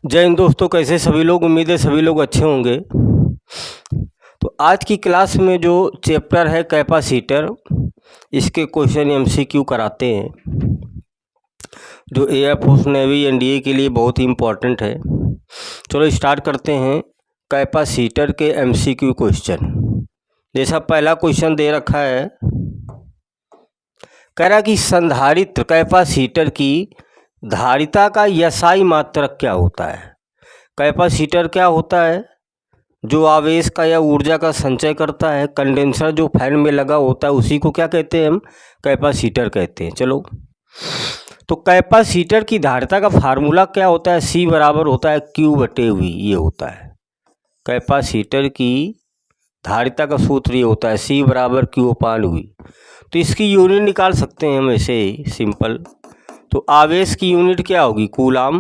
जय हिंद दोस्तों, कैसे सभी लोग। उम्मीद है सभी लोग अच्छे होंगे। तो आज की क्लास में जो चैप्टर है कैपेसिटर, इसके क्वेश्चन एमसीक्यू कराते हैं, जो एयरफोर्स नेवी एनडीए के लिए बहुत ही इम्पोर्टेंट है। चलो स्टार्ट करते हैं कैपेसिटर के एमसीक्यू क्वेश्चन। जैसा पहला क्वेश्चन दे रखा है, कह रहा कि संधारित्र कैपेसिटर की धारिता का SI मात्रक क्या होता है। कैपेसिटर क्या होता है? जो आवेश का या ऊर्जा का संचय करता है। कंडेंसर जो फैन में लगा होता है उसी को क्या कहते हैं? हम कैपेसिटर कहते हैं। चलो, तो कैपेसिटर की धारिता का फार्मूला क्या होता है? C बराबर होता है Q/V। ये होता है कैपेसिटर की धारिता का सूत्र। ये होता है C बराबर Q/V। तो इसकी यूनिट निकाल सकते हैं हम ऐसे ही सिंपल। तो आवेश की यूनिट क्या होगी? कूलाम।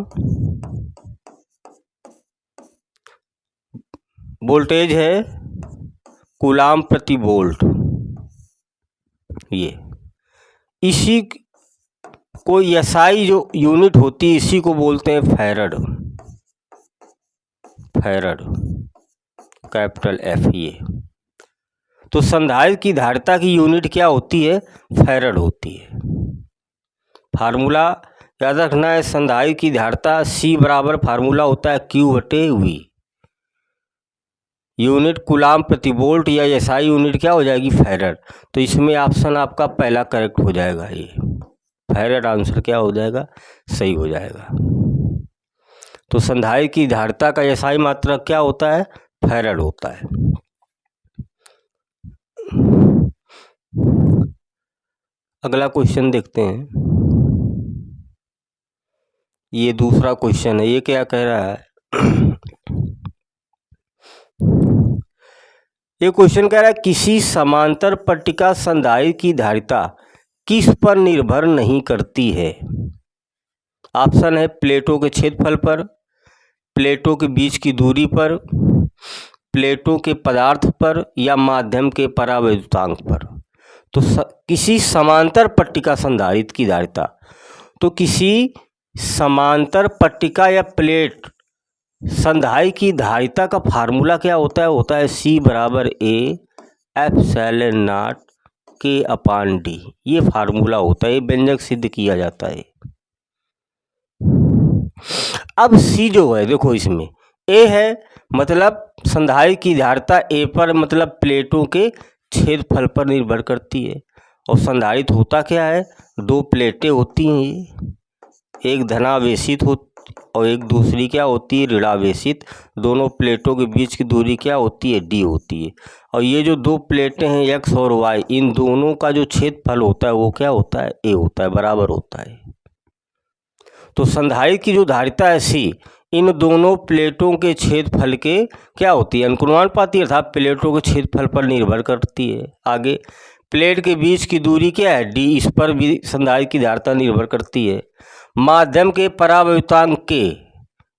वोल्टेज है कूलाम प्रति वोल्ट। ये इसी को SI जो यूनिट होती है इसी को बोलते हैं फैरड। Farad capital F। ये तो संधारित्र की धारिता की यूनिट क्या होती है? फैरड होती है। फार्मूला याद रखना है, संधारित्र की धारिता C बराबर फार्मूला होता है Q/V। यूनिट कूलाम प्रति वोल्ट या SI यूनिट क्या हो जाएगी? फैरड। तो इसमें ऑप्शन आपका पहला करेक्ट हो जाएगा। ये फैरड आंसर क्या हो जाएगा? सही हो जाएगा। तो संधारित्र की धारिता का SI मात्रक क्या होता है? फैरड होता है। अगला क्वेश्चन देखते हैं। ये दूसरा क्वेश्चन है। ये क्या कह रहा है? ये क्वेश्चन कह रहा है किसी समांतर पट्टिका संधारित्र की धारिता किस पर निर्भर नहीं करती है। ऑप्शन है प्लेटों के क्षेत्रफल पर, प्लेटों के बीच की दूरी पर, प्लेटों के पदार्थ पर, या माध्यम के परावैद्युतांक पर। तो किसी समांतर पट्टिका संधारित्र की धारिता, तो किसी समांतर पट्टिका या प्लेट संधारित्र की धारिता का फार्मूला क्या होता है? होता है C बराबर A/0 K/D। ये फार्मूला होता है, ये व्यंजक सिद्ध किया जाता है। अब C जो है, देखो इसमें A है, मतलब संधारित्र की धारिता A पर, मतलब प्लेटों के क्षेत्रफल पर निर्भर करती है। और संधारित्र होता क्या है? दो प्लेटें होती हैं, एक धनावेशित होती और एक दूसरी क्या होती है? ऋणावेशित। दोनों प्लेटों के बीच की दूरी क्या होती है? D होती है। और ये जो दो प्लेटें हैं X और Y, इन दोनों का जो क्षेत्रफल होता है वो क्या होता है? A होता है, बराबर होता है। तो संधारित्र की जो धारिता है C, इन दोनों प्लेटों के क्षेत्रफल के क्या होती है? अनुक्रमानुपाती, अर्थात प्लेटों के क्षेत्रफल पर निर्भर करती है। आगे प्लेट के बीच की दूरी क्या है? D। इस पर भी संधारित्र की धारिता निर्भर करती है। माध्यम के परावैद्युतांक K,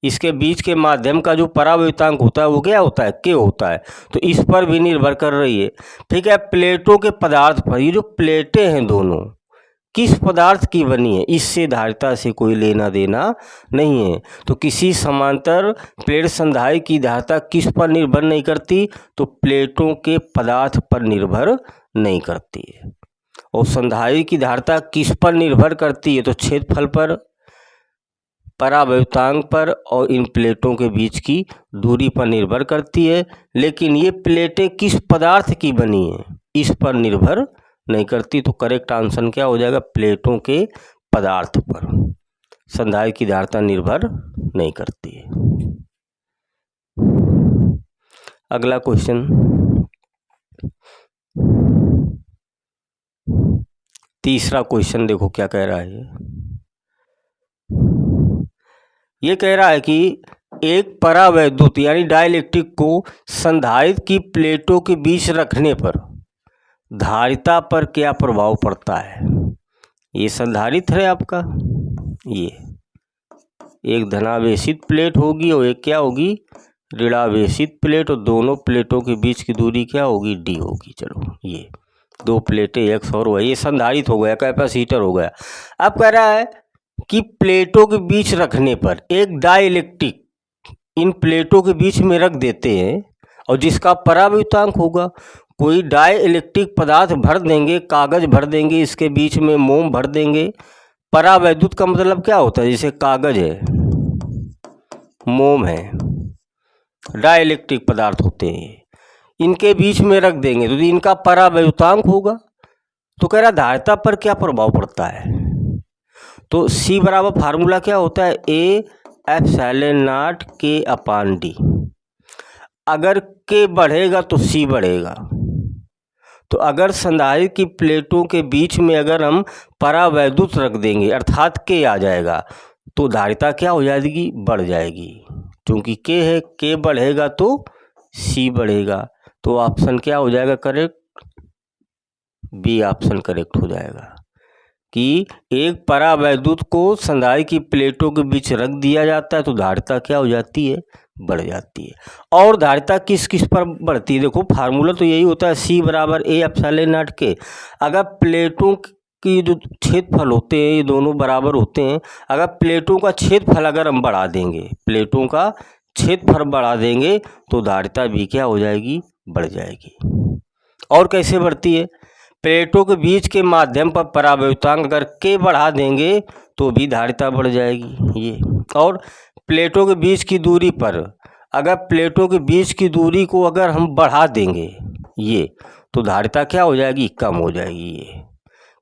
इसके बीच के माध्यम का जो परावैद्युतांक होता है वो क्या होता है? K होता है। तो इस पर भी निर्भर कर रही है। ठीक है, प्लेटों के पदार्थ पर, ये जो प्लेटें हैं दोनों किस पदार्थ की बनी है, इससे धारिता से कोई लेना देना नहीं है। तो किसी समांतर प्लेट संधारित्र की धारिता किस पर निर्भर नहीं करती? तो प्लेटों के पदार्थ पर निर्भर नहीं करती है। और संधारित्र की धारिता किस पर निर्भर करती है? तो क्षेत्रफल पर, परावैद्युतांक पर और इन प्लेटों के बीच की दूरी पर निर्भर करती है। लेकिन ये प्लेटें किस पदार्थ की बनी है, इस पर निर्भर नहीं करती। तो करेक्ट आंसर क्या हो जाएगा? प्लेटों के पदार्थ पर संधारित्र की धारिता निर्भर नहीं करती है। अगला क्वेश्चन, तीसरा क्वेश्चन देखो क्या कह रहा है। ये कह रहा है कि एक परावैद्युत यानी डाइलेक्ट्रिक को संधारित्र की प्लेटों के बीच रखने पर धारिता पर क्या प्रभाव पड़ता है। ये संधारित्र है आपका, ये एक धनावेशित प्लेट होगी और एक क्या होगी? ऋणावेशित प्लेट। और दोनों प्लेटों के बीच की दूरी क्या होगी? D होगी। चलो, ये दो प्लेटें X और Y, ये संधारित्र हो गया, कैपेसिटर हो गया। अब कह रहा है कि प्लेटों के बीच रखने पर एक डाइलेक्ट्रिक इन प्लेटों के बीच में रख देते हैं और जिसका परावैद्युतांक होगा, कोई डाई इलेक्ट्रिक पदार्थ भर देंगे, कागज भर देंगे, इसके बीच में मोम भर देंगे। परावैद्युत का मतलब क्या होता है? जैसे कागज है, मोम है, डाई इलेक्ट्रिक पदार्थ होते हैं, इनके बीच में रख देंगे तो इनका परावैद्युतांक होगा। तो कह रहा धारिता पर क्या प्रभाव पड़ता है? तो C बराबर फार्मूला क्या होता है? A epsilon not K upon D। अगर K बढ़ेगा तो C बढ़ेगा। तो अगर संधारित्र की प्लेटों के बीच में अगर हम परावैद्युत रख देंगे अर्थात K आ जाएगा तो धारिता क्या हो जाएगी? बढ़ जाएगी। क्योंकि K है, K बढ़ेगा तो C बढ़ेगा। तो ऑप्शन क्या हो जाएगा करेक्ट? बी ऑप्शन करेक्ट हो जाएगा कि एक परावैद्युत को संधारित्र की प्लेटों के बीच रख दिया जाता है तो धारिता क्या हो जाती है? बढ़ जाती है। और धारिता किस किस पर बढ़ती है? देखो फार्मूला तो यही होता है, C बराबर A एप्सिलॉन नॉट K। अगर प्लेटों की जो क्षेत्रफल होते हैं ये दोनों बराबर होते हैं, अगर प्लेटों का क्षेत्रफल अगर हम बढ़ा देंगे, प्लेटों का क्षेत्रफल बढ़ा देंगे तो धारिता भी क्या हो जाएगी? बढ़ जाएगी। और कैसे बढ़ती है? प्लेटों के बीच के माध्यम पर परावैद्युतांक अगर K बढ़ा देंगे तो भी धारिता बढ़ जाएगी ये। और प्लेटों के बीच की दूरी पर अगर प्लेटों के बीच की दूरी को अगर हम बढ़ा देंगे ये तो धारिता क्या हो जाएगी? कम हो जाएगी ये।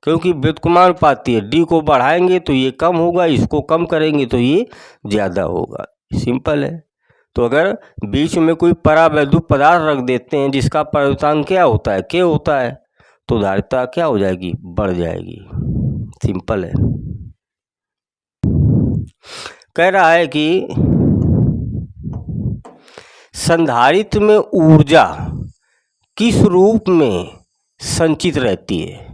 क्योंकि व्युत्क्रमानुपाती है, D को बढ़ाएंगे तो ये कम होगा, इसको कम करेंगे तो ये ज़्यादा होगा। सिंपल है। तो अगर बीच में कोई परावैद्युत पदार्थ रख देते हैं जिसका परावैद्युतांक क्या होता है? K होता है, तो धारिता क्या हो जाएगी? बढ़ जाएगी। सिंपल है। कह रहा है कि संधारित्र में ऊर्जा किस रूप में संचित रहती है?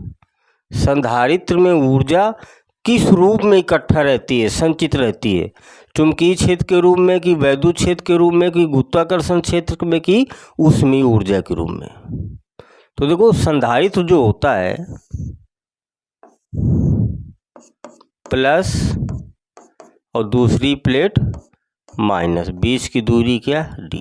संधारित्र में ऊर्जा किस रूप में इकट्ठा रहती है, संचित रहती है? चुंबकीय क्षेत्र के रूप में, कि वैद्युत क्षेत्र के रूप में, कि गुरुत्वाकर्षण क्षेत्र में, कि ऊष्मीय ऊर्जा के रूप में? तो देखो संधारित्र जो होता है प्लस और दूसरी प्लेट माइनस, बीच की दूरी क्या? D।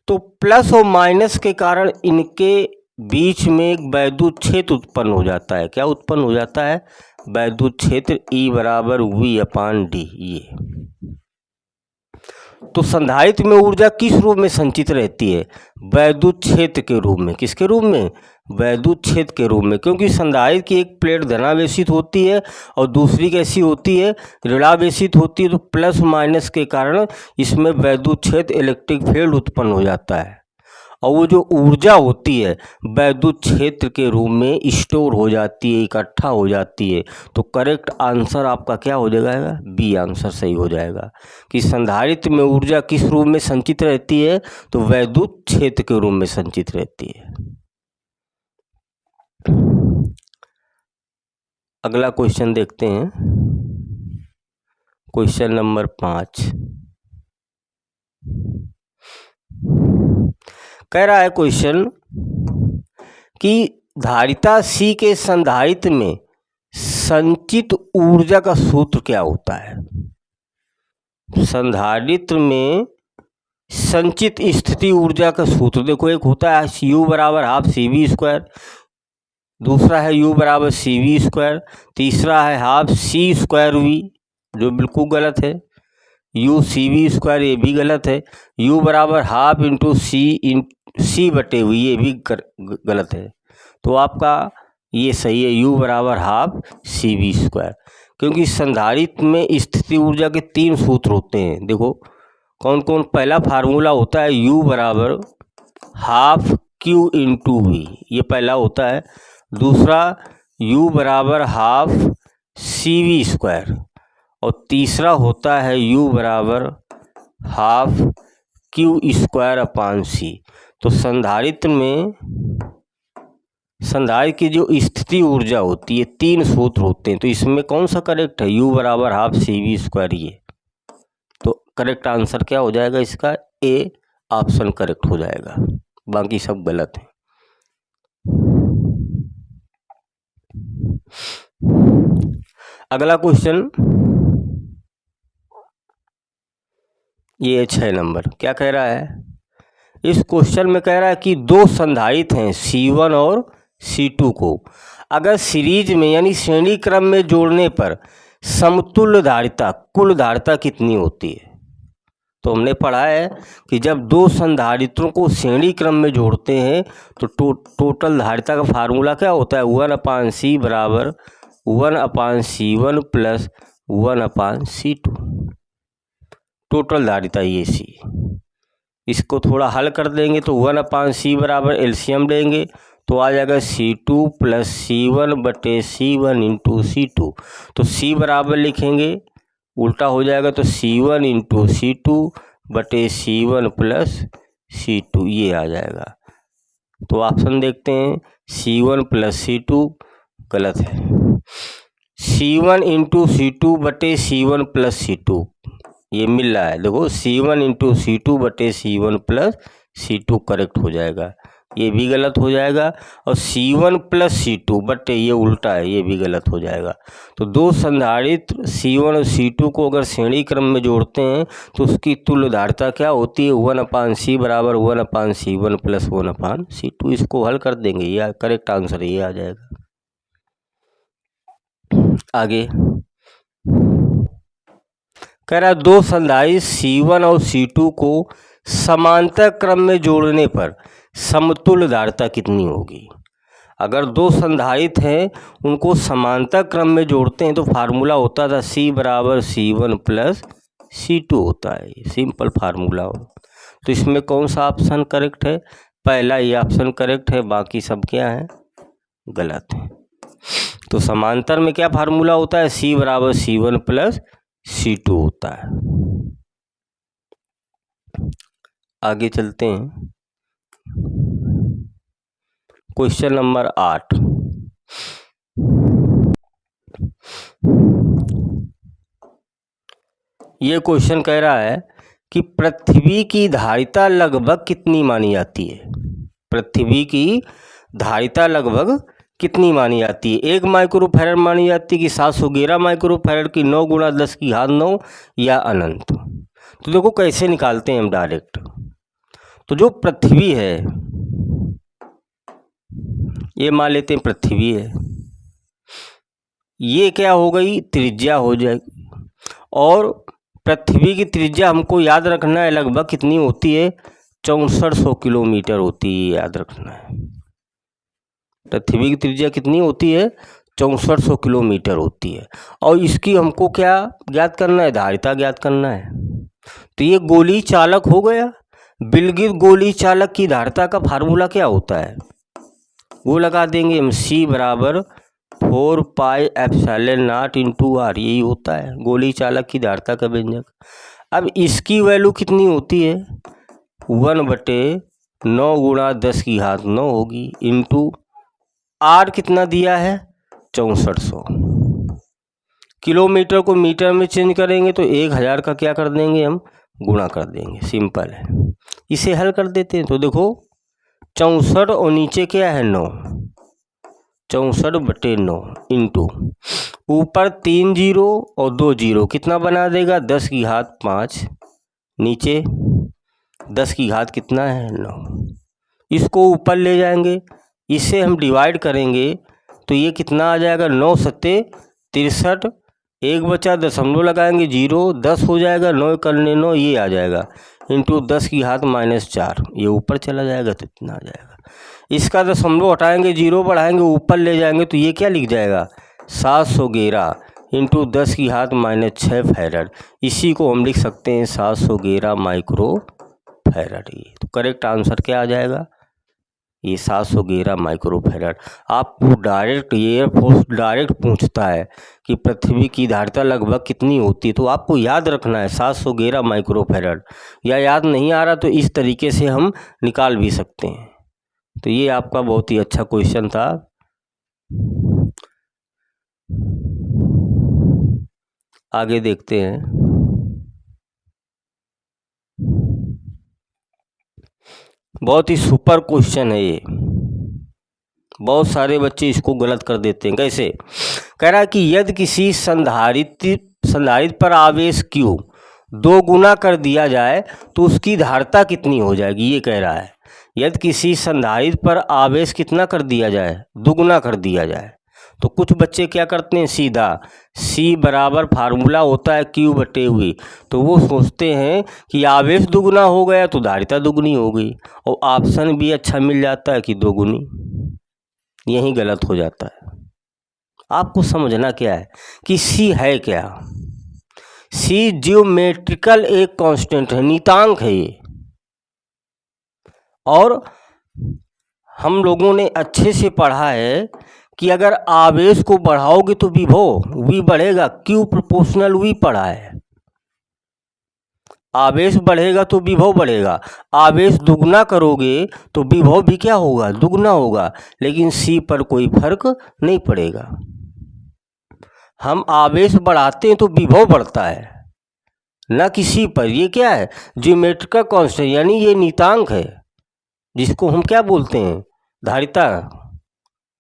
तो प्लस और माइनस के कारण इनके बीच में एक वैद्युत क्षेत्र उत्पन्न हो जाता है। क्या उत्पन्न हो जाता है? वैद्युत क्षेत्र E बराबर V अपान D ये। तो संधारित्र में ऊर्जा किस रूप में संचित रहती है? वैद्युत क्षेत्र के रूप में। किसके रूप में? वैद्युत क्षेत्र के रूप में। क्योंकि संधारित्र की एक प्लेट धनावेशित होती है और दूसरी कैसी होती है? ऋणावेशित होती है। तो प्लस माइनस के कारण इसमें वैद्युत क्षेत्र, इलेक्ट्रिक फील्ड उत्पन्न हो जाता है और वो जो ऊर्जा होती है वैद्युत क्षेत्र के रूप में स्टोर हो जाती है, इकट्ठा हो जाती है। तो करेक्ट आंसर आपका क्या हो जाएगा? बी आंसर सही हो जाएगा कि संधारित्र में ऊर्जा किस रूप में संचित रहती है? तो वैद्युत क्षेत्र के रूप में संचित रहती है। अगला क्वेश्चन देखते हैं, क्वेश्चन नंबर 5। कह रहा है क्वेश्चन कि धारिता C के संधारित्र में संचित ऊर्जा का सूत्र क्या होता है? संधारित्र में संचित स्थिति ऊर्जा का सूत्र देखो, एक होता है U बराबर हाफ CV स्क्वायर, दूसरा है U बराबर CV स्क्वायर, तीसरा है हाफ C स्क्वायर V, जो बिल्कुल गलत है। U CV स्क्वायर ये भी गलत है। U बराबर हाफ इंटू C बटे V ये भी गलत है। तो आपका ये सही है, U बराबर हाफ CV स्क्वायर। क्योंकि संधारित्र में स्थिति ऊर्जा के 3 सूत्र होते हैं। देखो कौन कौन? पहला फार्मूला होता है U बराबर हाफ Q इंटू V, ये पहला होता है। दूसरा U बराबर हाफ CV स्क्वायर और तीसरा होता है U बराबर half Q square upon C। तो संधारित्र में संधारित्र की जो स्थिति ऊर्जा होती है 3 सूत्र होते हैं। तो इसमें कौन सा करेक्ट है? U बराबर हाफ CV स्क्वायर ये। तो करेक्ट आंसर क्या हो जाएगा इसका? ए ऑप्शन करेक्ट हो जाएगा, बाकी सब गलत है। अगला क्वेश्चन, ये 6 नंबर क्या कह रहा है, इस क्वेश्चन में कह रहा है कि दो संधारित्र हैं C1 और C2 को अगर सीरीज में यानी श्रेणी क्रम में जोड़ने पर समतुल्य धारिता कुल धारिता कितनी होती है। तो हमने पढ़ा है कि जब दो संधारित्रों को श्रेणी क्रम में जोड़ते हैं तो टोटल धारिता का फार्मूला क्या होता है, 1/C बराबर 1/C1 प्लस 1/C2। टोटल धारिता ये C। इसको थोड़ा हल कर देंगे तो 1/C बराबर एलसीएम लेंगे तो आ जाएगा C2 प्लस C1 बटे C1 इंटू C2। तो C बराबर लिखेंगे, उल्टा हो जाएगा तो C1 इंटू C2 बटे C1 प्लस C2 ये आ जाएगा। तो ऑप्शन देखते हैं, C1 प्लस C2 गलत है, C1 इंटू C2 बटे C1 प्लस C2 ये मिल रहा है। देखो C1 इंटू C2 बटे C1 प्लस C2 करेक्ट हो जाएगा, ये भी गलत हो जाएगा। और C1 प्लस C2 बटे ये उल्टा है, ये भी गलत हो जाएगा। तो दो संधारित्र C1 और C2 को अगर श्रेणी क्रम में जोड़ते हैं तो उसकी तुल्य धारिता क्या होती है, 1/C बराबर 1/C1 प्लस 1/C2। इसको हल कर देंगे, ये करेक्ट आंसर ये आ जाएगा। आगे कह रहा है दो संधारित्र C1 और C2 को समांतर क्रम में जोड़ने पर समतुल्य धारिता कितनी होगी। अगर दो संधारित्र हैं उनको समांतर क्रम में जोड़ते हैं तो फार्मूला होता था C बराबर C1 प्लस C2 होता है, सिंपल फार्मूला हो। तो इसमें कौन सा ऑप्शन करेक्ट है, पहला ये ऑप्शन करेक्ट है, बाकी सब क्या है गलत है। तो समांतर में क्या फार्मूला होता है, C बराबर C1 प्लस C2 होता है। आगे चलते हैं, क्वेश्चन नंबर 8। ये क्वेश्चन कह रहा है कि पृथ्वी की धारिता लगभग कितनी मानी जाती है। पृथ्वी की धारिता लगभग कितनी मानी जाती है, 1 माइक्रोफैरड मानी जाती है कि 711 माइक्रोफैरड की 9 गुणा 10 की घात 9 या अनंत। तो देखो कैसे निकालते हैं हम डायरेक्ट। तो जो पृथ्वी है ये मान लेते हैं पृथ्वी है, ये क्या हो गई त्रिज्या हो जाएगी। और पृथ्वी की त्रिज्या हमको याद रखना है लगभग कितनी होती है, 6400 किलोमीटर होती है, याद रखना है। पृथ्वी की त्रिज्या कितनी होती है, 6400 किलोमीटर होती है। और इसकी हमको क्या ज्ञात करना है, धारिता ज्ञात करना है। तो ये गोली चालक हो गया। विलगित गोली चालक की धारिता का फार्मूला क्या होता है, वो लगा देंगे हम, C बराबर 4πε0 इंटू R, यही होता है गोली चालक की धारिता का व्यंजक। अब इसकी वैल्यू कितनी होती है, 1/9 गुणा 10 की घात 9 होगी, इंटू R कितना दिया है 6400। किलोमीटर को मीटर में चेंज करेंगे तो 1000 का क्या कर देंगे हम, गुणा कर देंगे, सिंपल है। इसे हल कर देते हैं तो देखो 64 और नीचे क्या है 9, 64/9 इंटू ऊपर 3 जीरो और 2 जीरो कितना बना देगा 10 की घात 5, नीचे 10 की घात कितना है 9। इसको ऊपर ले जाएंगे, इसे हम डिवाइड करेंगे तो ये कितना आ जाएगा 9 सत्ते 63, एक बचा दशमलव लगाएंगे 0, 10 हो जाएगा, 9 करने 9 ये आ जाएगा, इंटू 10 की घात -4, ये ऊपर चला जाएगा तो इतना आ जाएगा। इसका दशमलव हटाएंगे 0 बढ़ाएंगे ऊपर ले जाएंगे तो ये क्या लिख जाएगा 711 इंटू 10 की घात -6 फैरड। इसी को हम लिख सकते हैं 711 माइक्रो फैरड। ये तो करेक्ट आंसर क्या आ जाएगा, ये 711 माइक्रो फैरड। आपको डायरेक्ट एयरफोर्स डायरेक्ट पूछता है कि पृथ्वी की धारिता लगभग कितनी होती है, तो आपको याद रखना है 711 माइक्रो फैरड। या याद नहीं आ रहा तो इस तरीके से हम निकाल भी सकते हैं। तो ये आपका बहुत ही अच्छा क्वेश्चन था। आगे देखते हैं, बहुत ही सुपर क्वेश्चन है ये, बहुत सारे बच्चे इसको गलत कर देते हैं। कैसे, कह रहा है कि यदि किसी संधारित्र पर आवेश Q 2 गुना कर दिया जाए तो उसकी धारिता कितनी हो जाएगी, ये कह रहा है। यदि किसी संधारित्र पर आवेश कितना कर दिया जाए, दुगुना कर दिया जाए, तो कुछ बच्चे क्या करते हैं, सीधा C बराबर फार्मूला होता है Q/V, तो वो सोचते हैं कि आवेश दुगुना हो गया तो धारिता दुगुनी हो गई, और ऑप्शन भी अच्छा मिल जाता है कि दोगुनी। यही गलत हो जाता है। आपको समझना क्या है कि C है क्या। C ज्योमेट्रिकल एक कांस्टेंट है, नियतांक है ये। और हम लोगों ने अच्छे से पढ़ा है कि अगर आवेश को बढ़ाओगे तो विभव V बढ़ेगा, Q प्रोपोर्शनल V पढ़ा है। आवेश बढ़ेगा तो विभव बढ़ेगा, आवेश दुगना करोगे तो विभव भी क्या होगा, दुगना होगा, लेकिन C पर कोई फर्क नहीं पड़ेगा। हम आवेश बढ़ाते हैं तो विभव बढ़ता है, ना कि C पर। ये क्या है, ज्योमेट्रिकल कांस्टेंट, यानी ये नियतांक है, जिसको हम क्या बोलते हैं, धारिता,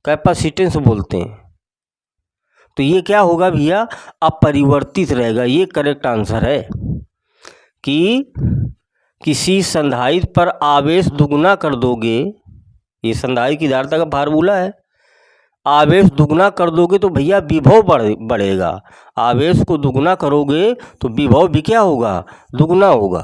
कैपेसिटेंस बोलते हैं। तो ये क्या होगा भैया, अपरिवर्तित रहेगा। ये करेक्ट आंसर है कि किसी संधारित्र पर आवेश दुगना कर दोगे, ये संधारित्र की धारिता का फार्मूला है, आवेश दुगना कर दोगे तो भैया विभव बढ़ेगा। आवेश को दुगना करोगे तो विभव भी क्या होगा, दुगना होगा।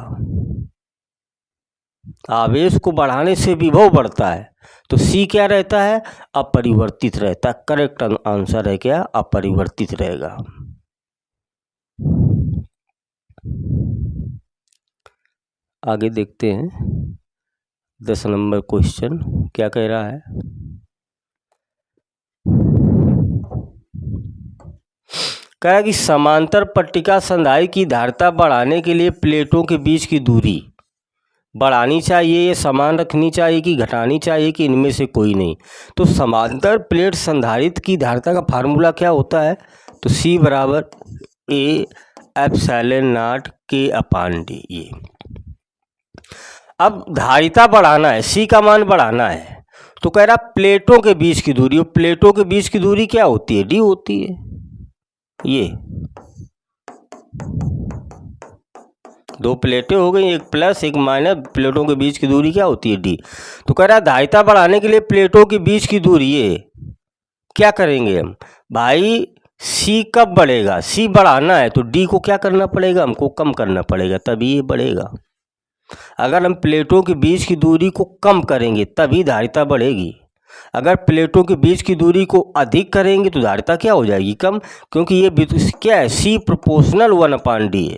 आवेश को बढ़ाने से विभव बढ़ता है, तो C क्या रहता है, अपरिवर्तित रहता है। करेक्ट आंसर है क्या, अपरिवर्तित रहेगा। आगे देखते हैं 10 नंबर क्वेश्चन क्या कह रहा है। कह रहा है कि समांतर पट्टिका संधारित्र की धारिता बढ़ाने के लिए प्लेटों के बीच की दूरी बढ़ानी चाहिए, ये समान रखनी चाहिए कि घटानी चाहिए, कि इनमें से कोई नहीं। तो समांतर प्लेट संधारित्र की धारिता का फार्मूला क्या होता है, तो C बराबर A/0 K/D। ये अब धारिता बढ़ाना है, C का मान बढ़ाना है, तो कह रहा प्लेटों के बीच की दूरी, और प्लेटों के बीच की दूरी क्या होती है, D होती है। ये 2 प्लेटें हो गई, एक प्लस एक माइनस, प्लेटों के बीच की दूरी क्या होती है, D। तो कह रहा धारिता बढ़ाने के लिए प्लेटों के बीच की दूरी, ये क्या करेंगे हम भाई, C कब बढ़ेगा, C बढ़ाना है तो D को क्या करना पड़ेगा, हमको कम करना पड़ेगा, तभी ये बढ़ेगा। अगर हम प्लेटों के बीच की दूरी को कम करेंगे तभी धारिता बढ़ेगी। अगर प्लेटों के बीच की दूरी को अधिक करेंगे तो धारिता क्या हो जाएगी, कम, क्योंकि ये क्या है, C प्रोपोर्शनल 1/D है।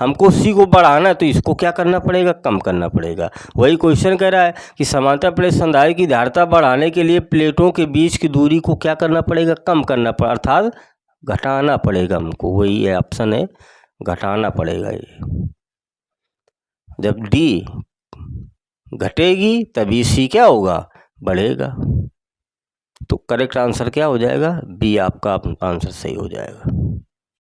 हमको C को बढ़ाना है तो इसको क्या करना पड़ेगा, कम करना पड़ेगा। वही क्वेश्चन कह रहा है कि समांतर प्लेट संधारित्र की धारिता बढ़ाने के लिए प्लेटों के बीच की दूरी को क्या करना पड़ेगा, कम करना पड़ेगा, अर्थात घटाना पड़ेगा हमको। वही है ऑप्शन है, घटाना पड़ेगा। ये जब D घटेगी तभी C क्या होगा, बढ़ेगा। तो करेक्ट आंसर क्या हो जाएगा, B आपका आंसर सही हो जाएगा।